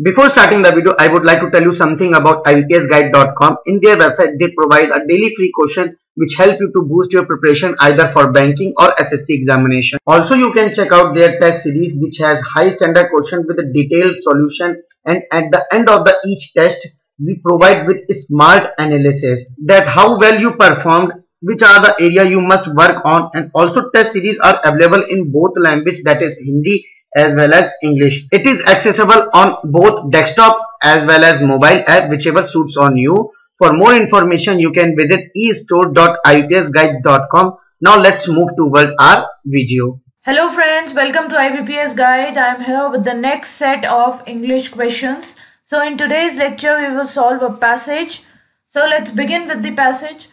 Before starting the video, I would like to tell you something about IBPSguide.com. In their website, they provide a daily free question which help you to boost your preparation either for banking or SSC examination. Also, you can check out their test series which has high standard question with a detailed solution, and at the end of each test, we provide with smart analysis that how well you performed, which are the area you must work on, and also test series are available in both language, that is Hindi as well as English. It is accessible on both desktop as well as mobile app, whichever suits on you. For more information, you can visit estore.ibpsguide.com. Now let's move towards our video. Hello friends, welcome to IBPS Guide. I am here with the next set of English questions. So in today's lecture, we will solve a passage. So let's begin with the passage.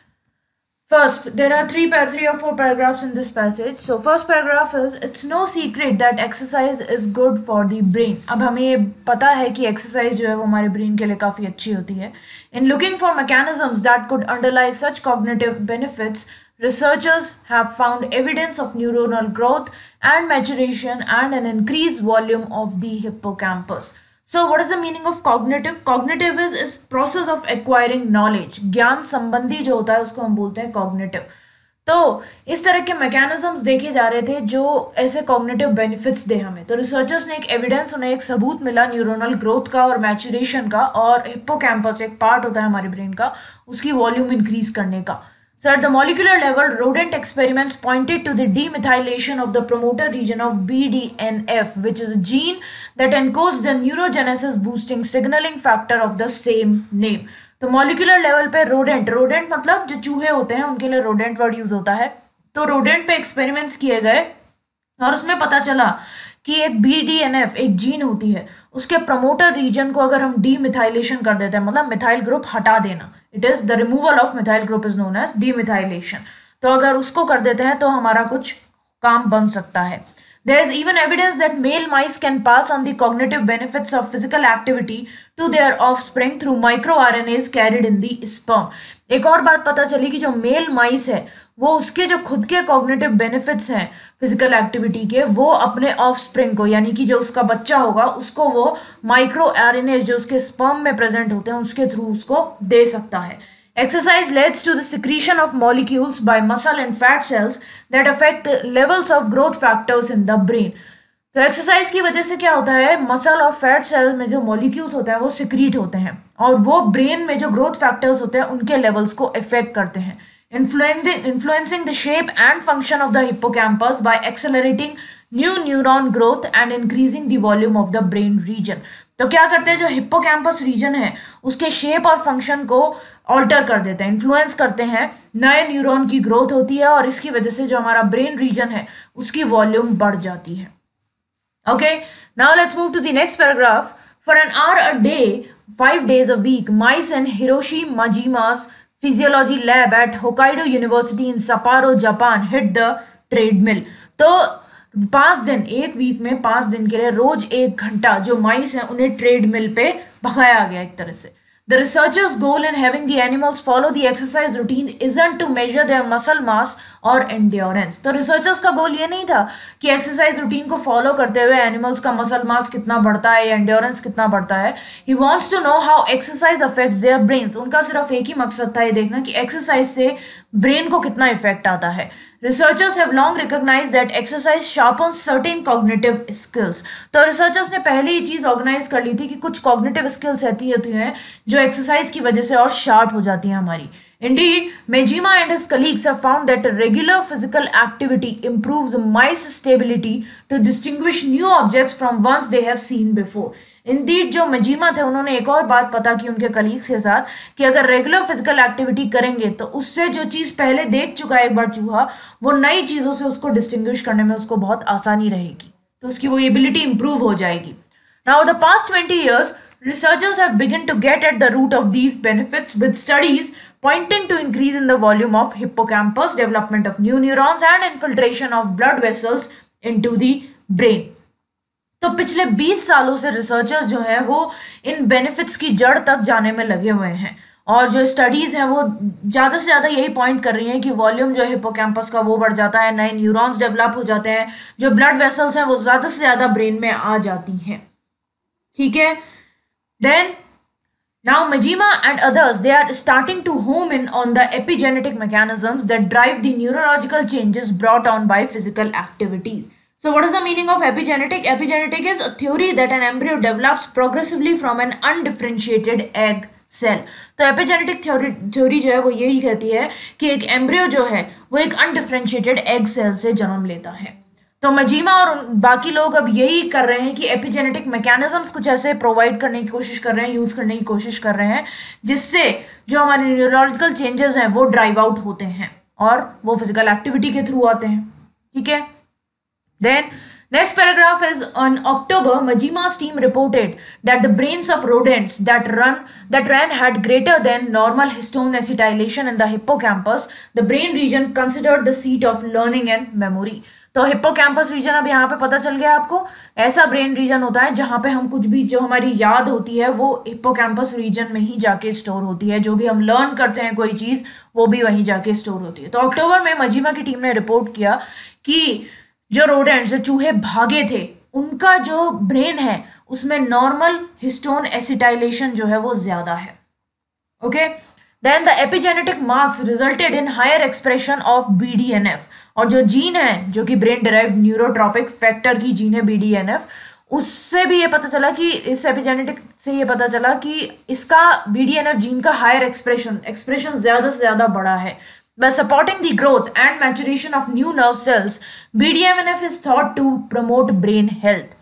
First, there are three or four paragraphs in this passage. So first paragraph is, it's no secret that exercise is good for the brain. अब हमें ये पता है कि exercise जो है वो हमारे brain के लिए काफ़ी अच्छी होती है. In looking for mechanisms that could underlie such cognitive benefits, researchers have found evidence of neuronal growth and maturation and an increased volume of the hippocampus. So what is the meaning of cognitive? Cognitive is process of acquiring knowledge. ज्ञान संबंधी जो होता है उसको हम बोलते हैं cognitive. तो इस तरह के मैकेनिज्म्स देखे जा रहे थे जो ऐसे कॉग्निटिव बेनिफिट्स दे हमें. तो रिसर्चर्स ने एक एविडेंस, उन्हें एक सबूत मिला न्यूरोनल ग्रोथ का और मैचुरेशन का, और हिप्पोकैम्पस एक पार्ट होता है हमारे ब्रेन का, उसकी वॉल्यूम इंक्रीज करने का. So at the molecular level, rodent experiments pointed to the demethylation of the promoter region of BDNF, which is a gene that encodes the neurogenesis boosting signaling factor of the same name. तो molecular level पे rodent मतलब जो चूहे होते हैं उनके लिए rodent word use होता है. तो rodent पे experiments किए गए और उसमें पता चला कि एक BDNF एक जीन होती है, उसके प्रमोटर रीजन को अगर हम डीमिथाइलेशन कर देते हैं, मतलब मिथाइल ग्रुप हटा देना, it is the removal of methyl group is known as demethylation. तो अगर उसको कर देते हैं तो हमारा कुछ काम बन सकता है. There is even evidence that male mice can pass on the cognitive benefits of physical activity to their offspring through microRNAs carried in the sperm. एक और बात पता चली कि जो मेल माइस है वो उसके जो खुद के कॉग्निटिव बेनिफिट्स हैं फिजिकल एक्टिविटी के, वो अपने ऑफस्प्रिंग को, यानी कि जो उसका बच्चा होगा उसको वो माइक्रो आरएनए जो उसके स्पर्म में प्रेजेंट होते हैं उसके थ्रू उसको दे सकता है. Exercise leads to the secretion of molecules by muscle and fat cells that affect levels of growth factors in the brain. तो एक्सरसाइज की वजह से क्या होता है, मसल और फैट सेल में जो मॉलिक्यूल्स होते हैं वो सिक्रीट होते हैं और वो ब्रेन में जो ग्रोथ फैक्टर्स होते हैं उनके लेवल्स को इफेक्ट करते हैं, influencing the shape and function of the hippocampus by accelerating new neuron growth and increasing the volume of the brain region. तो क्या करते हैं, जो हिप्पोकैम्पस रीजन है उसके शेप और फंक्शन को ऑल्टर कर देते हैं, इन्फ्लुएंस करते हैं, नए न्यूरॉन की ग्रोथ होती है और इसकी वजह से जो हमारा ब्रेन रीजन है उसकी वॉल्यूम बढ़ जाती है. Okay, now let's move to the next paragraph. For an hour a day 5 days a week, mice in Hiroshi Majima's physiology lab at Hokkaido University in Sapporo, Japan hit the treadmill. तो 5 दिन, एक week में 5 दिन के लिए रोज 1 घंटा जो माइस हैं उन्हें ट्रेडमिल पे भगाया गया एक तरह से. The researchers' goal in having the animals follow the exercise routine isn't to measure their muscle mass or endurance. तो रिसर्चर्स का गोल ये नहीं था कि एक्सरसाइज रूटीन को फॉलो करते हुए एनिमल्स का मसल मास कितना बढ़ता है या एंड्योरेंस कितना बढ़ता है. He wants to know how exercise affects their brains. उनका सिर्फ एक ही मकसद था ये देखना कि एक्सरसाइज से ब्रेन को कितना इफेक्ट आता है. Researchers have long recognized that exercise sharpens certain cognitive skills. तो रिसर्चर्स ने पहले ही चीज ऑर्गेनाइज कर ली थी कि कुछ कॉग्निटिव स्किल्स ऐसी होती हैं जो एक्सरसाइज की वजह से और शार्प हो जाती हैं हमारी. Indeed, Majima and his colleagues have found that regular physical activity improves mice stability to distinguish new objects from ones they have seen before. Indeed जो मजीमा थे उन्होंने एक और बात पता की उनके कलीग्स के साथ कि अगर रेगुलर फिजिकल एक्टिविटी करेंगे तो उससे जो चीज़ पहले देख चुका है एक बार चूहा, वो नई चीज़ों से उसको डिस्टिंग्विश करने में उसको बहुत आसानी रहेगी, तो उसकी वो एबिलिटी इंप्रूव हो जाएगी. Now the past 20 years, researchers have begun to get at the root of these benefits with studies pointing to increase in the volume of hippocampus, development of new neurons and infiltration of blood vessels into the brain. तो पिछले 20 सालों से researchers जो हैं वो इन benefits की जड़ तक जाने में लगे हुए हैं और जो स्टडीज हैं वो ज़्यादा से ज़्यादा यही पॉइंट कर रही हैं कि वॉल्यूम जो है हिप्पोकैम्पस का वो बढ़ जाता है, नए न्यूरॉन्स डेवलप हो जाते हैं, जो ब्लड वेसल्स हैं वो ज़्यादा से ज़्यादा ब्रेन में आ जाती हैं. ठीक है, Then now Majima and others, they are starting to home in on the epigenetic mechanisms that drive the neurological changes brought on by physical activities. So what is the meaning of epigenetic? Epigenetic is a theory that an embryo develops progressively from an undifferentiated egg cell. तो epigenetic theory जो है वो यही कहती है कि एक embryo जो है वो एक अनडिफरेंशिएटेड एग सेल से जन्म लेता है. तो मजीमा और बाकी लोग अब यही कर रहे हैं कि एपिजेनेटिक मैकेनिज्म्स कुछ ऐसे प्रोवाइड करने की कोशिश कर रहे हैं, यूज करने की कोशिश कर रहे हैं, जिससे जो हमारे न्यूरोलॉजिकल चेंजेस हैं वो ड्राइव आउट होते हैं और वो फिजिकल एक्टिविटी के थ्रू आते हैं. ठीक है. Then next paragraph is on October, Majima's team reported that the brains of rodents that ran had greater than normal histone acetylation in the hippocampus, the brain region considered the seat of learning and memory. तो hippocampus reason अब यहाँ पे पता चल गया आपको, ऐसा brain reason होता है जहाँ पे हम कुछ भी जो हमारी याद होती है वो हिप्पोकैम्पस रीजन में ही जाके स्टोर होती है. जो भी हम लर्न करते हैं कोई चीज वो भी वहीं जाके स्टोर होती है. तो अक्टूबर में मजीमा की टीम ने रिपोर्ट किया कि जो रोडेंट्स, जो चूहे भागे थे, उनका जो ब्रेन है उसमें नॉर्मल हिस्टोन एसिटाइलेशन जो है वो ज्यादा है. Okay. Then the epigenetic marks resulted in higher expression of BDNF, और जो जीन है जो कि ब्रेन डिराइव्ड न्यूरोट्रॉपिक फैक्टर की जीन है BDNF, उससे भी ये पता चला कि इस एपिजेनेटिक से ये पता चला कि इसका BDNF जीन का हायर एक्सप्रेशन ज्यादा से ज्यादा बड़ा है. By supporting the growth and maturation of new nerve cells, BDNF is thought to promote brain health.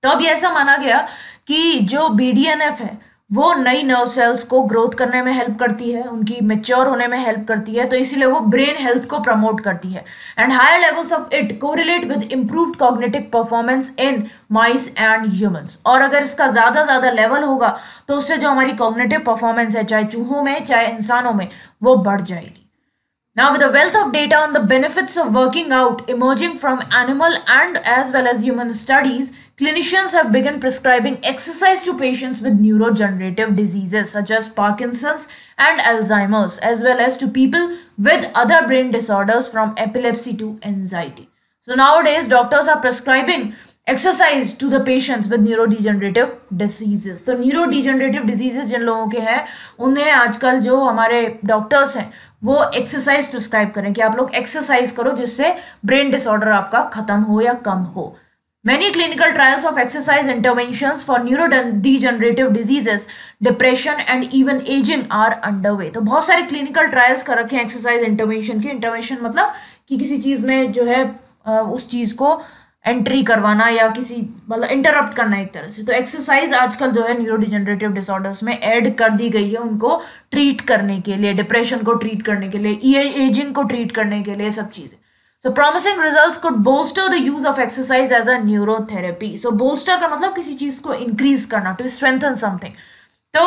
तो अब ये ऐसा माना गया कि जो BDNF है वो नई नर्व सेल्स को ग्रोथ करने में हेल्प करती है, उनकी मेच्योर होने में हेल्प करती है, तो इसीलिए वो ब्रेन हेल्थ को प्रमोट करती है. And higher levels of it correlate with improved cognitive performance in mice and humans. और अगर इसका ज्यादा लेवल होगा तो उससे जो हमारी कॉग्निटिव परफॉर्मेंस है, चाहे चूहों में चाहे इंसानों में, वो बढ़ जाएगी. Now, with a wealth of data on the benefits of working out emerging from animal and as well as human studies, clinicians have begun prescribing exercise to patients with neurodegenerative diseases such as Parkinson's and Alzheimer's, as well as to people with other brain disorders from epilepsy to anxiety. So nowadays, doctors are prescribing exercise to the patients with neurodegenerative diseases. तो neurodegenerative diseases जिन लोगों के हैं उन्हें आजकल जो हमारे doctors हैं वो एक्सरसाइज प्रिस्क्राइब करें कि आप लोग एक्सरसाइज करो जिससे ब्रेन डिसऑर्डर आपका खत्म हो या कम हो. Many clinical trials of exercise interventions for neurodegenerative diseases, depression and even aging are underway. तो बहुत सारे क्लिनिकल ट्रायल्स कर रखे हैं एक्सरसाइज इंटरवेंशन की. इंटरवेंशन मतलब कि किसी चीज में जो है उस चीज को एंट्री करवाना या किसी मतलब इंटरप्ट करना एक तरह से. तो एक्सरसाइज आजकल जो है न्यूरोडिजेनरेटिव डिसऑर्डर्स में ऐड कर दी गई है उनको ट्रीट करने के लिए, डिप्रेशन को ट्रीट करने के लिए, एजिंग को ट्रीट करने के लिए, सब चीजें. So promising results could bolster the use of exercise as a neurotherapy. So bolster का मतलब किसी चीज को increase करना, to strengthen something. तो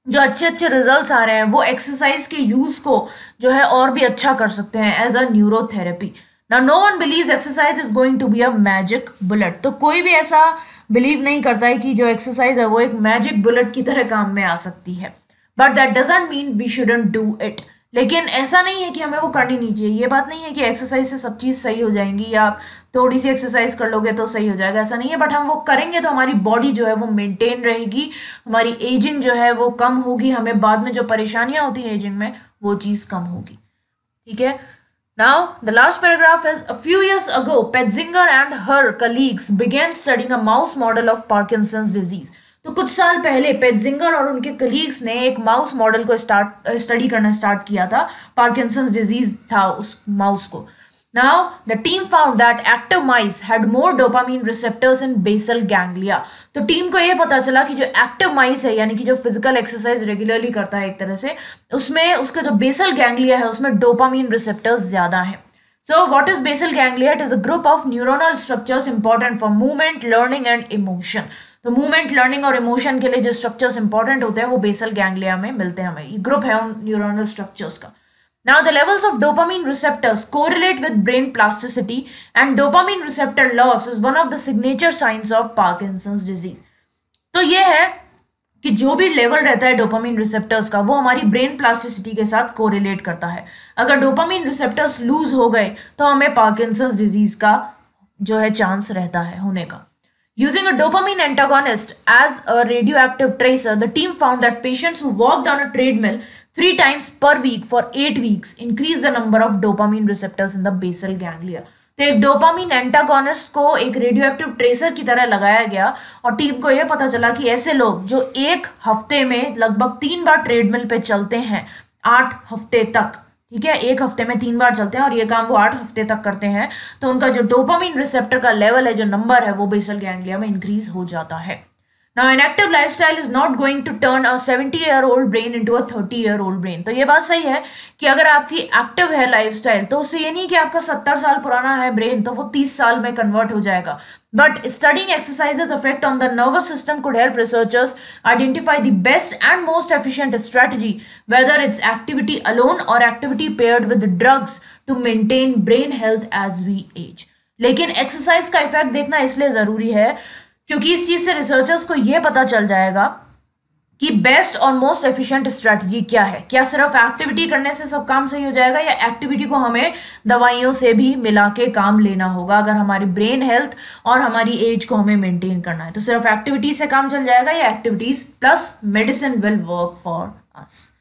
जो अच्छे रिजल्ट्स आ रहे हैं वो एक्सरसाइज के यूज को जो है और भी अच्छा कर सकते हैं as a neurotherapy. Now no one believes exercise is going to be a magic bullet. तो कोई भी ऐसा बिलीव नहीं करता है कि जो एक्सरसाइज है वो एक मैजिक बुलेट की तरह काम में आ सकती है. But that doesn't mean we shouldn't do it. लेकिन ऐसा नहीं है कि हमें वो करनी नहीं चाहिए. ये बात नहीं है कि एक्सरसाइज से सब चीज़ सही हो जाएंगी या आप थोड़ी सी एक्सरसाइज कर लोगे तो सही हो जाएगा, ऐसा नहीं है. बट हम वो करेंगे तो हमारी बॉडी जो है वो मेंटेन रहेगी, हमारी एजिंग जो है वो कम होगी, हमें बाद में जो परेशानियां होती हैं एजिंग में वो चीज़ कम होगी. ठीक है. Now, the last paragraph is, a few years ago, Petzinger and her colleagues began studying a mouse model of Parkinson's disease. तो कुछ साल पहले पेटजिंगर और उनके कलीग्स ने एक माउस मॉडल को स्टडी करना स्टार्ट किया था. पार्किंसंस डिजीज था उस माउस को. Now the team found that active mice had more dopamine receptors in basal ganglia. तो टीम को यह पता चला कि जो एक्टिव माइस है यानी कि जो फिजिकल एक्सरसाइज रेगुलरली करता है एक तरह से, उसमें उसका जो बेसल गैंग्लिया है उसमें डोपामीन रिसेप्टर्स ज्यादा है. So what is basal ganglia? It is a group of neuronal structures important for movement, learning and emotion. तो मूवमेंट, लर्निंग और इमोशन के लिए जो स्ट्रक्चर्स इंपॉर्टेंट होते हैं वो बेसल गैंग्लिया में मिलते हैं हमें. ये ग्रुप है उन न्यूरोनल स्ट्रक्चर्स का. Now the levels of dopamine receptors correlate with brain plasticity and dopamine receptor loss is one of the signature signs of Parkinson's disease. तो ये है कि जो भी लेवल रहता है डोपामिन रिसेप्टर्स का वो हमारी ब्रेन प्लास्टिसिटी के साथ कोरिलेट करता है. अगर डोपामिन रिसेप्टर्स लूज हो गए तो हमें पार्किंसंस डिजीज का जो है चांस रहता है होने का. Using a dopamine antagonist as a radioactive tracer, the team found that patients who walked on a treadmill 3 times per week for 8 weeks increased the number of dopamine receptors in the basal ganglia. तो एक dopamine antagonist को एक radioactive tracer की तरह लगाया गया और team को यह पता चला कि ऐसे लोग जो एक हफ्ते में लगभग 3 बार ट्रेडमिल पे चलते हैं 8 हफ्ते तक, ठीक है, एक हफ्ते में 3 बार चलते हैं और ये काम वो 8 हफ्ते तक करते हैं, तो उनका जो डोपामिन रिसेप्टर का लेवल है, जो नंबर है, वो बेसल गैंग्लिया में इंक्रीज हो जाता है. Now, an active lifestyle is not going to turn a 70-year-old brain into a 30-year-old brain. तो ये बात सही है कि अगर आपकी एक्टिव है लाइफस्टाइल तो उससे ये नहीं कि आपका 70 साल पुराना है ब्रेन तो वो 30 साल में कन्वर्ट हो जाएगा. But studying exercise's effect on the nervous system could help researchers identify the best and most efficient strategy, whether it's activity alone or activity paired with drugs to maintain brain health as we age. लेकिन exercise का effect देखना इसलिए ज़रूरी है क्योंकि इस चीज़ से researchers को यह पता चल जाएगा कि बेस्ट और मोस्ट एफिशिएंट स्ट्रैटेजी क्या है. क्या सिर्फ एक्टिविटी करने से सब काम सही हो जाएगा या एक्टिविटी को हमें दवाइयों से भी मिला के काम लेना होगा अगर हमारी ब्रेन हेल्थ और हमारी एज को हमें मेंटेन करना है. तो सिर्फ एक्टिविटी से काम चल जाएगा या activities plus medicine will work for us.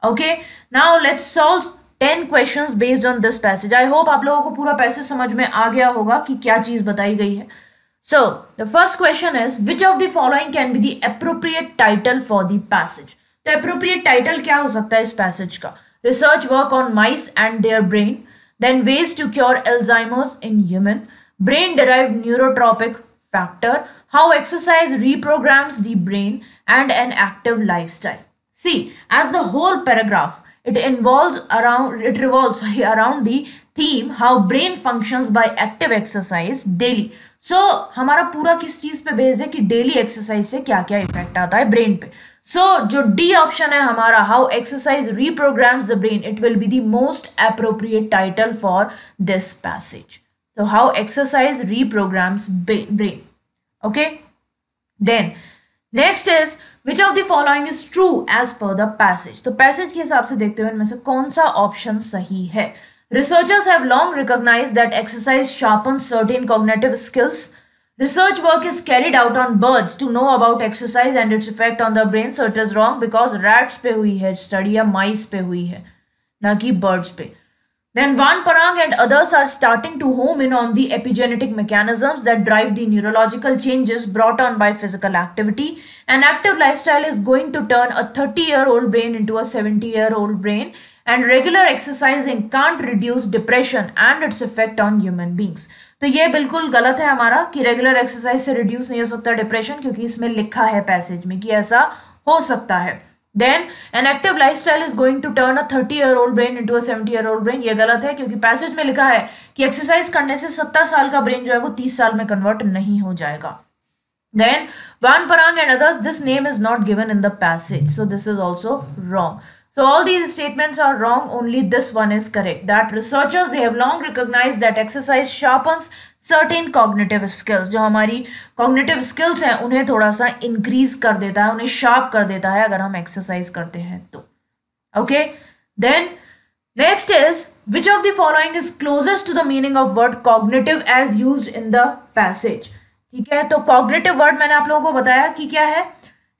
Okay, now let's solve 10 questions based on this passage. I hope आप लोगों को पूरा पैसेज समझ में आ गया होगा कि क्या चीज बताई गई है. So, the first question is, which of the following can be the appropriate title for the passage? तो appropriate title क्या हो सकता है इस passage का? Research work on mice and their brain, then ways to cure Alzheimer's in human, brain-derived neurotropic factor, how exercise reprograms the brain, and an active lifestyle. See, as the whole paragraph, it revolves around the theme how brain functions by active exercise daily. So, हमारा पूरा किस चीज पे based है कि daily exercise से क्या क्या इफेक्ट आता है ब्रेन पे. सो जो डी ऑप्शन है हमारा, how exercise reprograms the brain, it will be the most appropriate title for this passage. तो how exercise reprograms brain. Okay, then next is which of the following is true as per the passage. तो passage के हिसाब से देखते हुए इनमें से कौन सा ऑप्शन सही है. Researchers have long recognized that exercise sharpens certain cognitive skills. Research work is carried out on birds to know about exercise and its effect on the brain, so it is wrong because rats पे हुई है study या mice पे हुई है, ना कि birds पे. Then Van Parang and others are starting to home in on the epigenetic mechanisms that drive the neurological changes brought on by physical activity. An active lifestyle is going to turn a 30-year-old brain into a 70-year-old brain. And regular exercising can't reduce depression and its effect on human beings. तो ये बिल्कुल गलत है हमारा कि regular exercise से reduce नहीं हो सकता डिप्रेशन, क्योंकि इसमें लिखा है पैसेज में कि ऐसा हो सकता है. Then an active lifestyle is going to turn a 30-year-old brain into a 70-year-old brain. ये गलत है क्योंकि पैसेज में लिखा है कि एक्सरसाइज करने से 70 साल का ब्रेन जो है वो 30 साल में कन्वर्ट नहीं हो जाएगा. Then Van Parang and others, this name is not given in the passage, so this is also wrong. So all these statements are wrong, only this one is correct. That researchers, they have long recognized that exercise sharpens certain cognitive skills. जो हमारी cognitive skills हैं उन्हें थोड़ा सा increase कर देता है, उन्हें sharp कर देता है अगर हम exercise करते हैं तो. Okay, then next is, which of the following is closest to the meaning of word cognitive as used in the passage? ठीक है, तो cognitive word मैंने आप लोगों को बताया कि क्या है.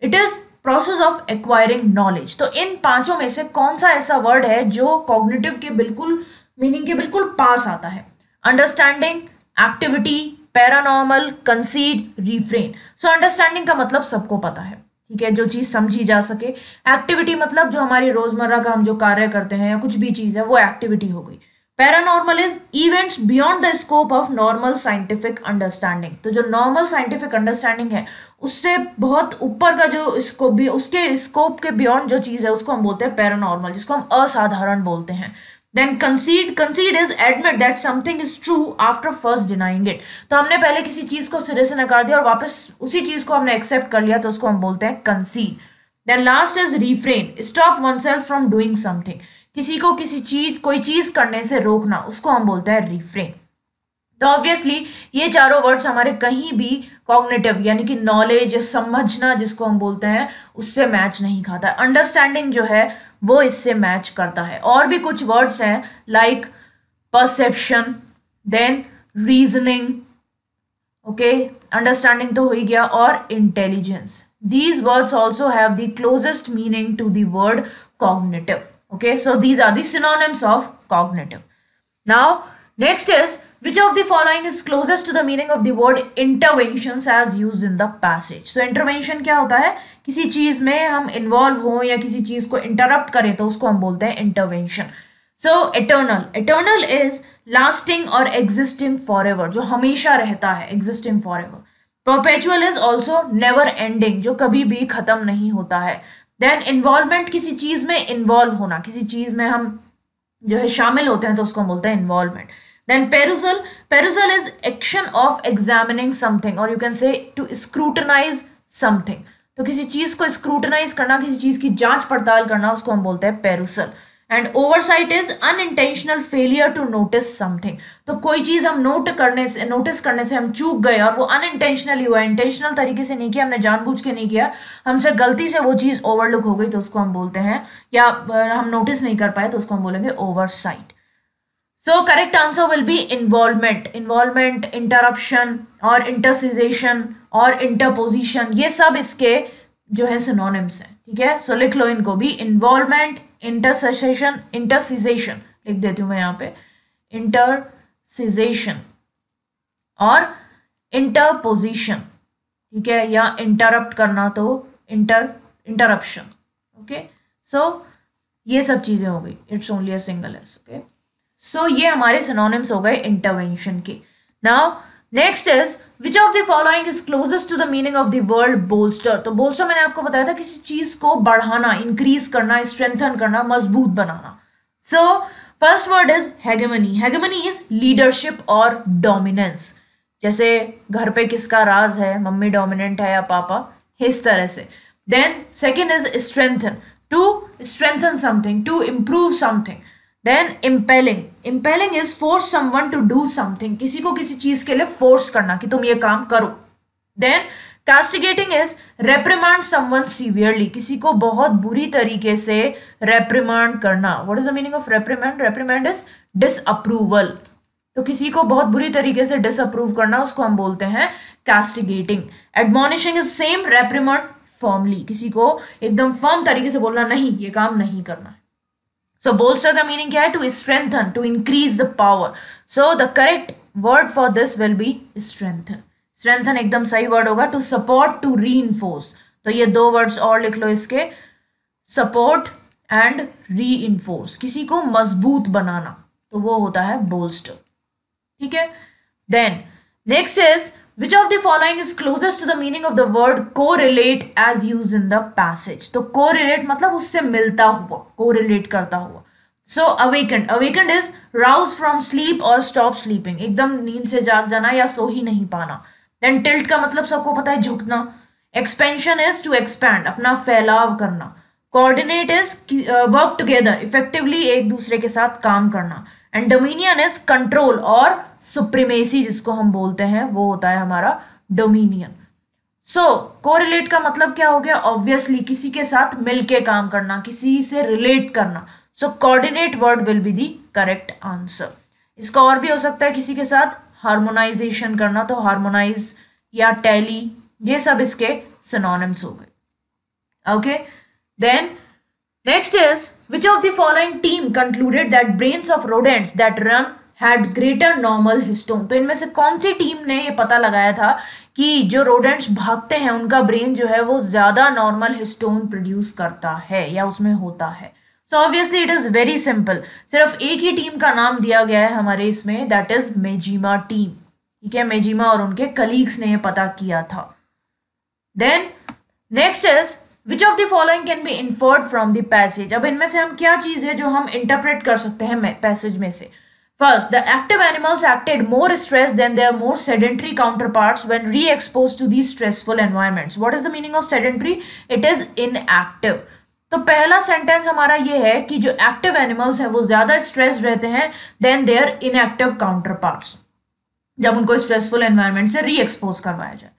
It is process of acquiring knowledge. तो इन पांचों में से कौन सा ऐसा वर्ड है जो कॉग्निटिव के बिल्कुल मीनिंग के बिल्कुल पास आता है? Understanding, activity, paranormal, कंसीड, refrain. So understanding का मतलब सबको पता है, ठीक है, जो चीज समझी जा सके. एक्टिविटी मतलब जो हमारी रोजमर्रा का हम जो कार्य करते हैं या कुछ भी चीज है वो एक्टिविटी हो गई. Paranormal is events beyond the scope of normal scientific understanding. तो जो नॉर्मल साइंटिफिक अंडरस्टैंडिंग है उससे बहुत ऊपर का जो स्कोप भी, उसके स्कोप के बियॉन्ड जो चीज है उसको हम बोलते हैं पैरानॉर्मल, जिसको हम असाधारण बोलते हैं. Then concede is admit that something is true after first denying it. तो हमने पहले किसी चीज को सिरे से नकार दिया और वापस उसी चीज को हमने एक्सेप्ट कर लिया, तो उसको हम बोलते हैं concede. Then last is refrain, stop oneself from doing something. किसी को कोई चीज करने से रोकना, उसको हम बोलते हैं रिफ्रेन. तो ऑब्वियसली ये चारों वर्ड्स हमारे कहीं भी कॉग्निटिव यानी कि नॉलेज, समझना जिसको हम बोलते हैं, उससे मैच नहीं खाता. अंडरस्टैंडिंग जो है वो इससे मैच करता है. और भी कुछ वर्ड्स हैं like perception, then reasoning, okay, understanding तो हो ही गया, और intelligence. These words also have the closest meaning to the word cognitive. Okay, so these are the synonyms of cognitive. Now, next is which of the following is closest to the meaning of the word interventions as used in the passage. So intervention क्या होता है? किसी चीज में हम involve हो या किसी चीज को इंटरप्ट करें तो उसको हम बोलते हैं intervention. So eternal is lasting और existing forever, जो हमेशा रहता है, existing forever. Perpetual is also never ending, जो कभी भी खत्म नहीं होता है. Then involvement, किसी चीज में इन्वॉल्व होना, किसी चीज में हम जो है शामिल होते हैं तो उसको हम बोलते हैं involvement. Then perusal is action of examining something, और you can say to scrutinize something. तो किसी चीज को स्क्रूटनाइज करना, किसी चीज की जांच पड़ताल करना, उसको हम बोलते हैं perusal. And oversight is unintentional failure to notice something. तो कोई चीज हम नोटिस करने से हम चूक गए और वो अनइंटेंशनली हुआ, इंटेंशनल तरीके से नहीं किया, हमने जानबूझ के नहीं किया, हमसे गलती से वो चीज ओवरलुक हो गई तो उसको हम बोलते हैं, या हम नोटिस नहीं कर पाए तो उसको हम बोलेंगे oversight. So correct answer will B involvement, interruption और इंटरसिजेशन और इंटरपोजिशन, ये सब इसके जो है सिनोनिम्स हैं. ठीक है, सो लिख लो इनको भी. इन्वॉल्वमेंट, इंटरसिजेशन लिख देती हूं मैं यहाँ पे, इंटरसिजेशन और इंटरपोजिशन. ठीक है, या इंटरप्ट करना तो इंटरप्शन. ओके, सो ये सब चीजें हो गई. It's only a single S. Okay, so ये हमारे सिनोनिम्स हो गए इंटरवेंशन के. Now next is which of the following is closest to the meaning of the word bolster. तो बोल्स्टर मैंने आपको बताया था किसी चीज को बढ़ाना, इंक्रीज करना, स्ट्रेंथन करना, मजबूत बनाना. So first word is hegemony. Hegemony is leadership और डोमिनेंस. जैसे घर पे किसका राज है, मम्मी डोमिनेंट है या पापा, इस तरह से. Then second is strengthen, to strengthen something, to improve something. Then impelling is force someone to do something, किसी को किसी चीज के लिए फोर्स करना कि तुम ये काम करो. Then castigating is reprimand someone severely, किसी को बहुत बुरी तरीके से reprimand करना. What is the meaning of reprimand? Reprimand is disapproval. तो किसी को बहुत बुरी तरीके से disapprove करना, उसको हम बोलते हैं castigating. Admonishing is same, reprimand firmly, किसी को एकदम firm तरीके से बोलना, नहीं ये काम नहीं करना. So bolster का मीनिंग क्या है? To strengthen, to increase the power. So the correct word for this will be strengthen. Strengthen एकदम सही word होगा. To support, to reinforce. तो ये दो words और लिख लो इसके, support and reinforce. किसी को मजबूत बनाना, तो वो होता है bolster. ठीक है. Then next is which of the following is closest to the meaning of the word correlate as used in the passage. तो correlate मतलब उससे मिलता हुआ, correlate करता हुआ. So awakened is rouse from sleep or stop sleeping, एकदम नींद से जाग जाना या सो ही नहीं पाना. Then tilt का मतलब सबको पता है, झुकना. Expansion is to expand, अपना फैलाव करना. Coordinate is work together, effectively एक दूसरे के साथ काम करना. एंड डोमिनियन इज कंट्रोल और सुप्रीमेसी, जिसको हम बोलते हैं वो होता है हमारा डोमिनियन. सो कोरिलेट का मतलब क्या हो गया? ऑब्वियसली किसी के साथ मिलके काम करना, किसी से रिलेट करना. So coordinate word will be the correct answer. इसका और भी हो सकता है किसी के साथ हार्मोनाइजेशन करना, तो हार्मोनाइज या टैली, ये सब इसके सिनोनिम्स हो गए. Okay, then next is which of the following team concluded that brains of rodents that run had greater normal histone. तो इनमें से कौन सी टीम ने ये पता लगाया था कि जो rodents भागते हैं उनका ब्रेन जो है वो ज्यादा नॉर्मल हिस्टोन प्रोड्यूस करता है या उसमें होता है. So obviously it is very simple. सिर्फ एक ही टीम का नाम दिया गया है हमारे इसमें, दैट इज मेजिमा टीम. ठीक है, मेजिमा और उनके कलीग्स ने ये पता किया था. Then next is Which of the following can be inferred from the passage? अब इनमें से हम क्या चीज है जो हम इंटरप्रेट कर सकते हैं पैसेज में से? First, the active animals acted more stressed than their more sedentary counterparts when re-exposed to these stressful environments. What is the meaning of sedentary? It is inactive. तो पहला सेंटेंस हमारा ये है कि जो एक्टिव एनिमल्स हैं वो ज्यादा स्ट्रेस रहते हैं देन देयर इनएक्टिव काउंटरपार्ट्स, जब उनको स्ट्रेसफुल एनवायरनमेंट से री एक्सपोज करवाया जाए.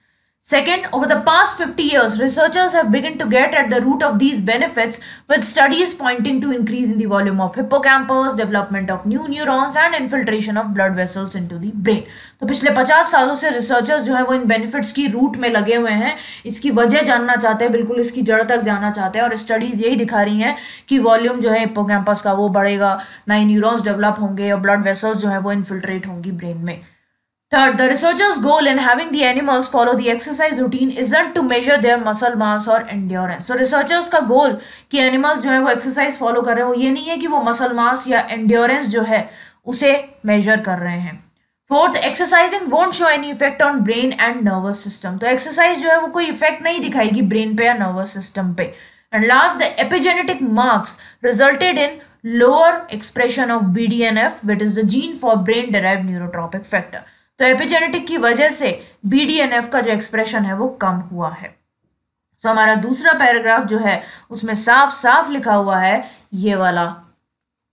Second, over the past 50 years, researchers have begun to get at the root of these benefits with studies pointing to increase in the volume of hippocampus, development of new neurons and infiltration of blood vessels into the brain. तो पिछले 50 सालों से researchers जो है वो इन benefits की root में लगे हुए हैं, इसकी वजह जानना चाहते हैं, बिल्कुल इसकी जड़ तक जाना चाहते हैं और स्टडीज यही दिखा रही हैं कि वॉल्यूम जो है हिप्पोकैम्पस का वो बढ़ेगा, नए न्यूरॉन्स डेवलप होंगे और ब्लड वेसल्स जो है वो इन्फिल्ट्रेट होंगी ब्रेन में. Third, the researchers' goal in having the animals follow the exercise routine isn't to measure their muscle mass or endurance. So researchers का goal कि animals जो है वो exercise follow कर रहे हैं, वो ये नहीं है कि वो muscle mass या endurance जो है उसे measure कर रहे हैं. Fourth, exercising won't show any effect on brain and nervous system. तो exercise जो है वो कोई effect नहीं दिखाएगी brain पे या nervous system पे. And last, the epigenetic marks resulted in lower expression of BDNF, which is the gene for brain-derived neurotropic factor. तो एपिजेनेटिक की वजह से BDNF का जो एक्सप्रेशन है वो कम हुआ है. सो हमारा दूसरा पैराग्राफ जो है उसमें साफ साफ लिखा हुआ है ये वाला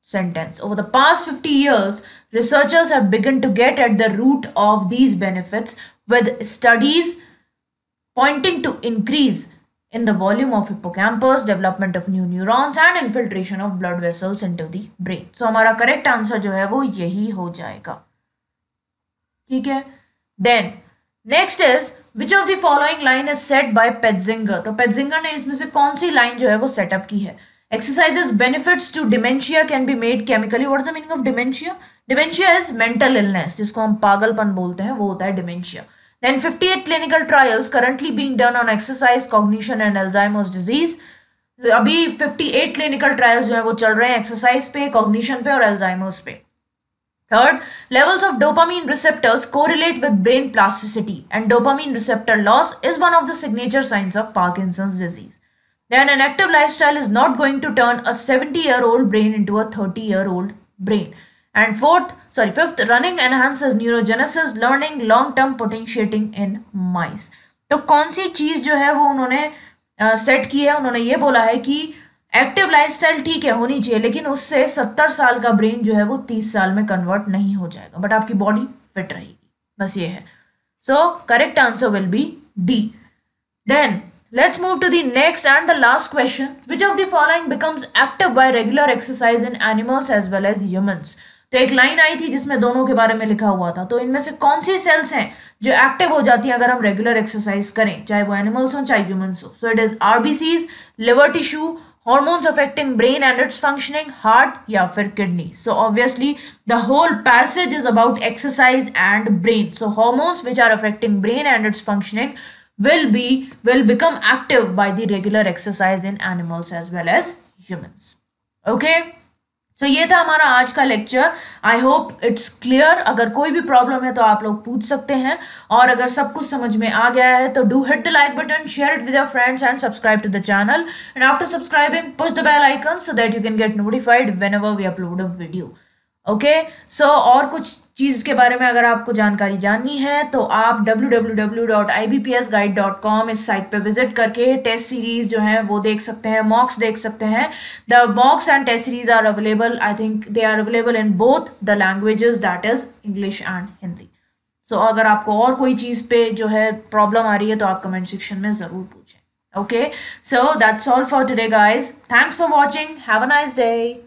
sentence. Over the past 50 years, researchers have begun to get at the root of these benefits with studies pointing to increase in the volume of hippocampus, development of new neurons and infiltration of blood vessels into the brain. So हमारा correct answer जो है वो यही हो जाएगा. ठीक है. Then next is which of the following line is set by Petzinger. तो पेटजिंगर ने इसमें से कौन सी लाइन जो है वो सेटअप की है. Exercises benefits to dementia can be made chemically. What is the meaning of dementia. Dementia is mental illness, जिसको हम पागलपन बोलते हैं, वो होता है dementia. Then 58 clinical trials currently being done on exercise, cognition and Alzheimer's disease. अभी 58 clinical trials जो है वो चल रहे हैं एक्सरसाइज पे, कॉग्निशन पे और अल्जाइमर्स पे. Third, levels of dopamine receptors correlate with brain plasticity, and dopamine receptor loss is one of the signature signs of Parkinson's disease. Then an active lifestyle is not going to turn a 70-year-old brain into a 30-year-old brain. And fifth, running enhances neurogenesis, learning, long-term potentiating in mice. तो कौन सी चीज जो है वो उन्होंने set की है, उन्होंने ये बोला है कि एक्टिव लाइफस्टाइल ठीक है होनी चाहिए, लेकिन उससे 70 साल का ब्रेन जो है वो 30 साल में कन्वर्ट नहीं हो जाएगा, बट आपकी बॉडी फिट रहेगी. बस ये है. So correct answer will be D. Then let's move to the next and the last question. Which of the following becomes active by regular exercise in animals as well as humans. तो एक line आई थी जिसमें दोनों के बारे में लिखा हुआ था. तो इनमें से कौन सी सेल्स हैं जो एक्टिव हो जाती हैं अगर हम रेगुलर एक्सरसाइज करें, चाहे वो एनिमल्स हो चाहे ह्यूमंस हो. So it is RBCs, liver tissue, hormones affecting brain and its functioning, heart या फिर kidney. So obviously the whole passage is about exercise and brain. So hormones which are affecting brain and its functioning will become active by the regular exercise in animals as well as humans. Okay. So ये था हमारा आज का lecture. I hope it's clear. अगर कोई भी problem है तो आप लोग पूछ सकते हैं, और अगर सब कुछ समझ में आ गया है तो do hit the like button, share it with your friends and subscribe to the channel. And after subscribing push the bell icon so that you can get notified whenever we upload a video. Okay. So और कुछ चीज़ के बारे में अगर आपको जानकारी जाननी है तो आप www.ibpsguide.com इस साइट पे विजिट करके टेस्ट सीरीज जो है वो देख सकते हैं, मॉक्स देख सकते हैं. The mocks and test series are available. I think they are available in both the languages, that is English and Hindi. So अगर आपको और कोई चीज़ पे जो है प्रॉब्लम आ रही है तो आप कमेंट सेक्शन में ज़रूर पूछें. Okay. So that's all for today guys. Thanks for watching. Have a nice day.